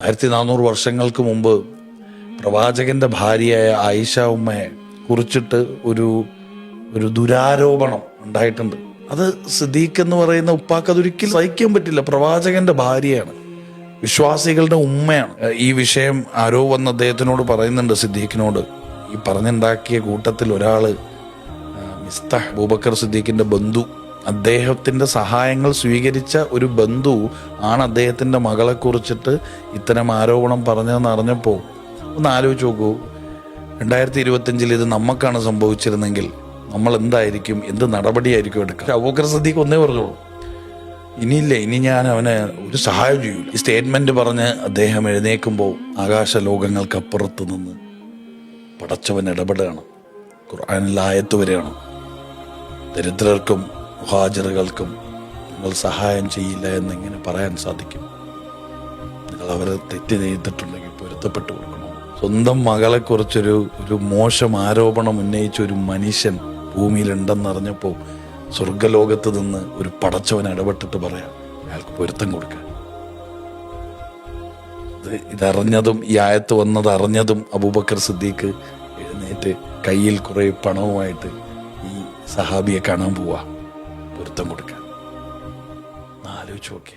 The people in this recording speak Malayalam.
1400 വർഷങ്ങൾക്ക് മുമ്പ് പ്രവാചകന്റെ ഭാര്യയായ ആയിഷ ഉമ്മയെ കുറിച്ചിട്ട് ഒരു ദുരാരോപണം ഉണ്ടായിട്ടുണ്ട്. അത് സിദ്ദീഖ് എന്ന് പറയുന്ന ഉപ്പാക്ക് അതൊരിക്കലും സഹിക്കാൻ പറ്റില്ല. പ്രവാചകന്റെ ഭാര്യയാണ്, വിശ്വാസികളുടെ ഉമ്മയാണ്. ഈ വിഷയം ആരോ വന്ന് അദ്ദേഹത്തിനോട് പറയുന്നുണ്ട്, സിദ്ദീഖിനോട്. ഈ പറഞ്ഞുണ്ടാക്കിയ കൂട്ടത്തിൽ ഒരാള് മിസ്താഹ്, അബൂബക്കർ സിദ്ദീഖിന്റെ ബന്ധു, അദ്ദേഹത്തിന്റെ സഹായങ്ങൾ സ്വീകരിച്ച ഒരു ബന്ധു ആണ് അദ്ദേഹത്തിന്റെ മകളെ കുറിച്ചിട്ട് ഇത്തരം ആരോപണം പറഞ്ഞതെന്ന് അറിഞ്ഞപ്പോൾ ഒന്ന് ആലോചിച്ച് നോക്കൂ. 2025 ഇത് നമുക്കാണ് സംഭവിച്ചിരുന്നെങ്കിൽ നമ്മൾ എന്തായിരിക്കും, എന്ത് നടപടിയായിരിക്കും എടുക്കുക? അബൂബക്കർ സിദ്ദീഖ് ഒന്നേ പറഞ്ഞോളൂ, ഇനി ഞാൻ അവന് ഒരു സഹായം ചെയ്യൂല. ഈ സ്റ്റേറ്റ്മെന്റ് പറഞ്ഞ് അദ്ദേഹം എഴുന്നേക്കുമ്പോൾ ആകാശ ലോകങ്ങൾക്കപ്പുറത്ത് നിന്ന് പടച്ചവൻ ഇടപെടുകയാണ്. ഖുർആനിൽ ആയത്ത് വരെയാണ്, ദരിദ്രർക്കും മുഹാജിറുകൾക്കും നിങ്ങൾ സഹായം ചെയ്യില്ല എന്നെങ്ങനെ പറയാൻ സാധിക്കും? നിങ്ങൾ അവരെ തെറ്റ് ചെയ്തിട്ടുണ്ടെങ്കിൽ പൊരുത്തപ്പെട്ടു കൊടുക്കണം. സ്വന്തം മകളെക്കുറിച്ചൊരു മോശം ആരോപണം ഉന്നയിച്ച ഒരു മനുഷ്യൻ ഭൂമിയിലുണ്ടെന്നറിഞ്ഞപ്പോൾ സ്വർഗലോകത്ത് നിന്ന് ഒരു പടച്ചവൻ ഇടപെട്ടിട്ട് പറയാം അയാൾക്ക് പൊരുത്തം കൊടുക്കാൻ. ഇതറിഞ്ഞതും ഈ ആയത്ത് വന്നത് അറിഞ്ഞതും അബൂബക്കർ സിദ്ദീഖ് എഴുന്നേറ്റ് കയ്യിൽ കുറെ പണവുമായിട്ട് ഈ സഹാബിയെ കാണാൻ പോവാ, പൊരുത്തം കൊടുക്കാൻ. ആലോചിച്ച് നോക്കേ.